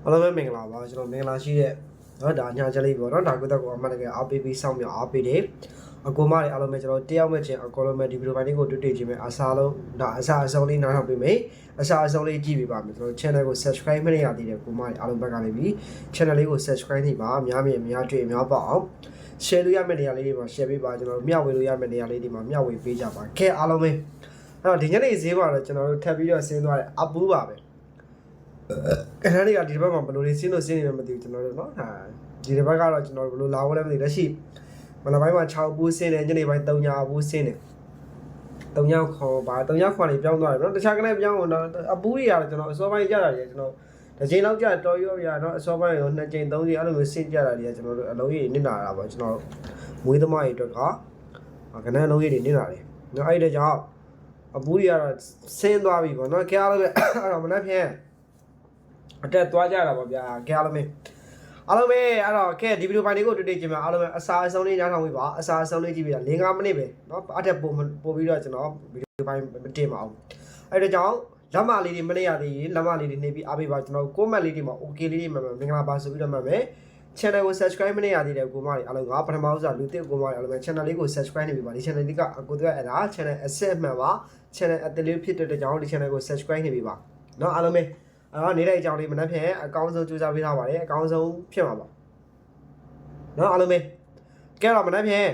အားလုံးပဲမင်္ဂလာပါကျွန်တော်မင်္ဂလာရှိတဲ့နော်ဒါညာချက်လေးပေါ့နော်ဒါကုသကောအမှန်တကယ်အားပေးပြီးစောင့်မျှော်အားပေးတယ်အကူမတွေအားလုံးပဲကျွန်တော်တယောက်မဲ့ချင်းအကောလုံးပဲဒီဗီဒီယိုပိုင်းလေးကိုတွေ့ချင်းပဲအစားလုံးဒါအစားအဆုံးလေးနားထောင်ပေးမယ်အစားအဆုံးလေးကြည့်ပေးပါမယ်ကျွန်တော် channel ကို subscribe မနေရသေးတဲ့ကူမတွေအားလုံးဘက်ကလည်းပြီး channel လေးကို subscribe နေပါအများမြင်အများတွေ့အများပေါ့အောင် share လို့ရမယ့်နေရာလေးတွေမှာ share ပေးပါကျွန်တော်မျှဝေလို့ရမယ့်နေရာလေးတွေမှာမျှဝေပေးကြပါခဲအားလုံးပဲအဲ့တော့ဒီညနေဈေးမှာတော့ကျွန်တော်တို့ထပ်ပြီးတော့ဆင်းသွားတယ်အပူးပါပဲအဲ့ဒါတွေကဒီဘက်မှာဘယ်လိုလေးဆင်းလို့ဆင်းနေမှမသိဘူးကျွန်တော်တို့เนาะဟာဒီဘက်ကတော့ကျွန်တော်တို့ဘယ်လိုလာဖို့လဲမသိလက်ရှိမနက်ပိုင်းမှာ6ဘူးဆင်းတယ်ညနေပိုင်း3ညဘူးဆင်းတယ်3ညခေါ်ပါ3ညခေါ်နေပြောင်းသွားတယ်เนาะတခြားကလည်းပြောင်းတော့အပူးတွေကတော့ကျွန်တော်အစောပိုင်းကြတာတွေကျွန်တော်တစ်ချိန်လောက်ကြတော်ရောရเนาะအစောပိုင်းရော2ချိန်3ချိန်အဲ့လိုမျိုးဆင်းကြတာတွေကကျွန်တော်တို့အလုံးကြီးနစ်နာတာပါကျွန်တော်မွေးသမားတွေအတွက်ကကနန်းလုံးကြီးတွေနစ်နာတယ်เนาะအဲ့ဒါကြောင့်အပူးတွေကတော့ဆင်းသွားပြီပေါ့เนาะကြားလို့ပဲအဲ့တော့မနေ့ဖြန်အတက်သွားကြတာပေါ့ဗျာကဲအားလုံးပဲအဲ့တော့ကဲဒီဗီဒီယိုပိုင်းလေးကိုတွေ့ချင်းမှာအားလုံးပဲအစားအဆုံးလေးနားထောင်ပြီးပါအစားအဆုံးလေးကြည့်ပြီးတာ5မိနစ်ပဲเนาะအတက်ပို့ပြီးတော့ကျွန်တော်ဗီဒီယိုပိုင်းမတင်ပါအောင်အဲ့ဒါကြောင့်လက်မလေးတွေမနေရသေးရင်လက်မလေးတွေနေပြီးအားပေးပါကျွန်တော်ကိုမက်လေးတွေမှာ okay လေးတွေမှာမင်္ဂလာပါဆိုပြီးတော့မှမယ် channel ကို subscribe မနေရသေးတဲ့ကိုမတွေအားလုံးကပထမဦးစားလူသစ်ကိုမတွေအားလုံးပဲ channel လေးကို subscribe နေပြီးပါဒီ channel လေးကအကိုတို့အဲ့ဒါ channel asset မှန်ပါ channel အသေးလေးဖြစ်တဲ့ကြောင့်ဒီ channel ကို subscribe နေပြီးပါเนาะအားလုံးပဲအဲ့တော့နေတဲ့အကြောင်းလေးမနှက်ဖြန်အကောင်းဆုံးကြိုးစားပေးထားပါတယ်အကောင်းဆုံးဖြစ်မှာပါเนาะအားလုံးပဲကဲတော့မနှက်ဖြန်အဲ့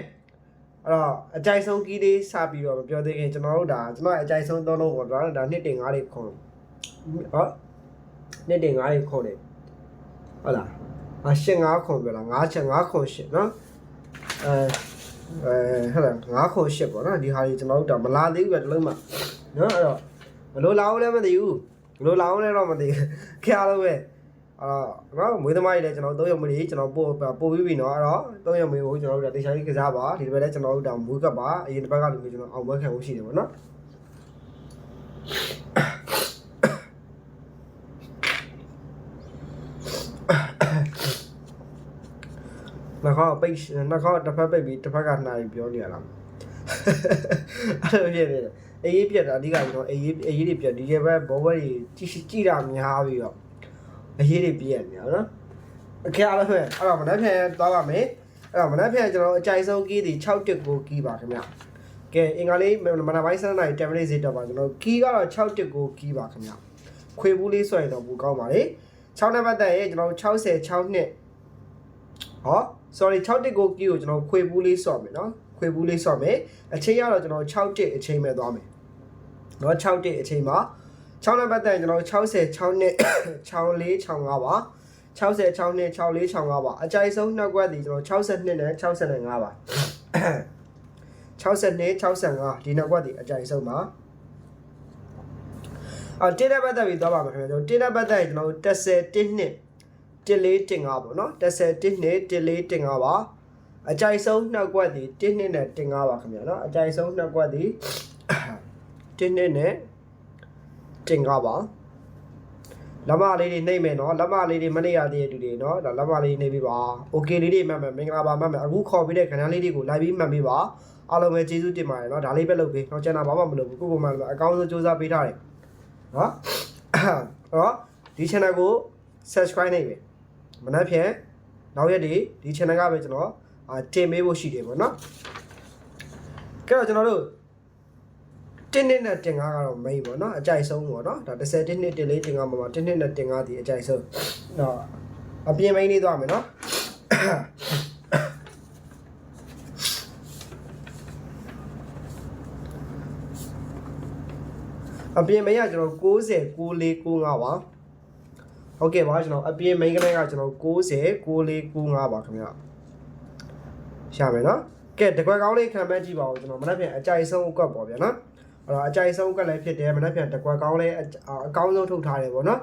တော့အကြိုက်ဆုံးကီးလေးစပြီးတော့မပြောသေးခင်ကျွန်တော်တို့ဒါကျွန်တော်အကြိုက်ဆုံးသုံးလုံးပေါ့ဒါနှစ်တင်5လေးခွန်ဟောနှစ်တင်5လေးခွန်တယ်ဟုတ်လား5 ခွန်ပြောလား5ခွန်8เนาะဟုတ်လား5ခွန်8ပေါ့เนาะဒီဟာကြီးကျွန်တော်တို့ဒါမလာသေးဘူးပဲတလုံးမှเนาะအဲ့တော့ဘယ်လိုလာအောင်လဲမသိဘူးဘယ်လိုလာအောင်လဲတော့မသိခဲအားလုံးပဲနော်မွေးသမားကြီးလည်းကျွန်တော်3ရက်မွေးကြီးကျွန်တော်ပို့ပြီးပြီနော်အဲ့တော့3ရက်မွေးကိုကျွန်တော်တို့တေချာကြီးကစားပါဒီတစ်ပတ်လည်းကျွန်တော်တို့ဒါမွေးကပ်ပါအရင်တစ်ပတ်ကလူမျိုးကျွန်တော်အောင်ပွဲခံဖို့ရှိတယ်ပေါ့နော်နောက်ခေါက်တစ်ဖက်ပိတ်ပြီးတစ်ဖက်ကနှာပြီးပြောနေရလားအဲ့လိုဖြစ်နေတယ်အေးပြက်တာအဓိကကျွန်တော်အေးတွေပြက်ဒီဘက်ဘောဘတွေကြည့်တာများပြီးတော့အေးတွေပြက်နေရနော်အခက်အားလည်းပဲအဲ့တော့မနက်ဖြန်သွားပါမယ်အဲ့တော့မနက်ဖြန်ကျွန်တော်အကြိုက်ဆုံးကီးဒီ6တက်ကိုကီးပါခင်ဗျကဲအင်္ဂါလေးမနက်ပိုင်း7:00 10 minutes စီတက်ပါကျွန်တော်ကီးကတော့6တက်ကိုကီးပါခင်ဗျခွေဘူးလေးဆိုရင်တော့ပိုကောင်းပါလေ6နံပါတ်ရဲ့ကျွန်တော်66နှစ်ဟော sorry 6တက်ကိုကီးကိုကျွန်တော်ခွေဘူးလေးဆော့မယ်နော်ခွေဘူးလေးဆော့မယ်အချိန်ကတော့ကျွန်တော်6တက်အချိန်ပဲသွားမယ်เนาะ6တက်အချိန်မှာ6နံပါတ်တိုင်ကျွန်တော်66နှစ်64 65ပါ66နှစ်64 65ပါအကြိုက်ဆုံးနှစ်ကွက်ဒီကျွန်တော်62နဲ့65ပါ62 65ဒီနှစ်ကွက်ဒီအကြိုက်ဆုံးပါတင်းတဲ့ဘက်တိုင်ပြီးသွားပါမယ်ခင်ဗျာကျွန်တော်တင်းတဲ့ဘက်တိုင်ကျွန်တော်10 1နှစ်14 15ပေါ့เนาะ10 1နှစ်14 15ပါအကြိုက်ဆုံးနှစ်ကွက်ဒီ1နှစ်နဲ့15ပါခင်ဗျာเนาะအကြိုက်ဆုံးနှစ်ကွက်ဒီ1နှစ်နဲ့15ပါလက်မလေးတွေနှိမ့်မယ်เนาะလက်မလေးတွေမနေရသေးတဲ့သူတွေเนาะဒါလက်မလေးနှိမ့်ပြီးပါโอเคလေးတွေမှတ်မယ်မင်္ဂလာပါမှတ်မယ်အခုခေါ်ပြီးတဲ့ခဏလေးတွေကိုလိုက်ပြီးမှတ်ပြီးပါအားလုံးပဲကျေးဇူးတင်ပါတယ်เนาะဒါလေးပဲလုပ်ပေးเนาะကျန်တာဘာမှမလုပ်ဘူးကိုမှအကောင်းဆုံးစူးစမ်းပေးထားတယ်เนาะအဲ့တော့ဒီ channel ကို subscribe နေပြီမနှက်ဖြန်နောက်ရက်ဒီ channel ကပဲကျွန်တော်တင်ပေးဖို့ရှိတယ်ပေါ့เนาะကဲတော့ကျွန်တော်တို့1နှစ်နဲ့တင်5ကတော့ main ပေါ့เนาะအကြိုက်ဆုံးပေါ့เนาะဒါ10နှစ်တင်4တင်5မှာ1နှစ်နဲ့တင်5ဒီအကြိုက်ဆုံးเนาะအပြင် main လေးသွားမယ်เนาะအပြင် main ကကျွန်တော်90 94 95ပါဟုတ်ကဲ့ပါကျွန်တော်အပြင် main ကလည်းကကျွန်တော်90 94 95ပါခင်ဗျာရှာမယ်เนาะကဲတကွက်ကောင်းလေးခံမှန်းကြည့်ပါဦးကျွန်တော်မနေ့ပြန်အကြိုက်ဆုံးအကွက်ပေါ့ဗျာเนาะအဲ့တော့အကြိုက်ဆုံးကလည်းဖြစ်တယ်မနေ့ပြန်တကွက်ကောင်းလေးအကောင်းဆုံးထုတ်ထားတယ်ပေါ့နော်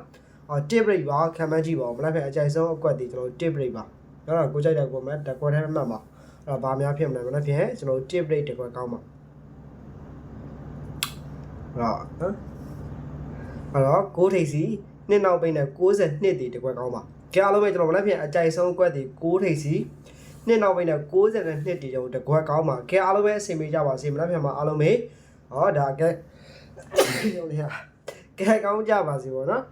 တစ်ဘရိတ်ပါခံမှန်းကြည့်ပါဦးမနေ့ပြန်အကြိုက်ဆုံးအကွက်ဒီကျွန်တော်တစ်ဘရိတ်ပါနော်ကိုကြိုက်တဲ့ကိုမှတကွက်ထဲမှတ်ပါအဲ့တော့ဘာများဖြစ်မလဲမနေ့ပြန်ကျွန်တော်တစ်ဘရိတ်တကွက်ကောင်းပါအဲ့တော့6ထိပ်စီနှစ်နောက်ပိတ်နဲ့90နှစ်ဒီတကွက်ကောင်းပါကြားလို့ပဲကျွန်တော်မနေ့ပြန်အကြိုက်ဆုံးအကွက်ဒီ6ထိပ်စီနှစ်နောက်ပိတ်နဲ့90နှစ်ဒီကျွန်တော်တကွက်ကောင်းပါခဲအားလုံးပဲအဆင်ပြေကြပါစေမနေ့ပြန်မှာအားလုံးပဲဟောဒါကဲကဲကောင်းကြပါစေပေါ့နော်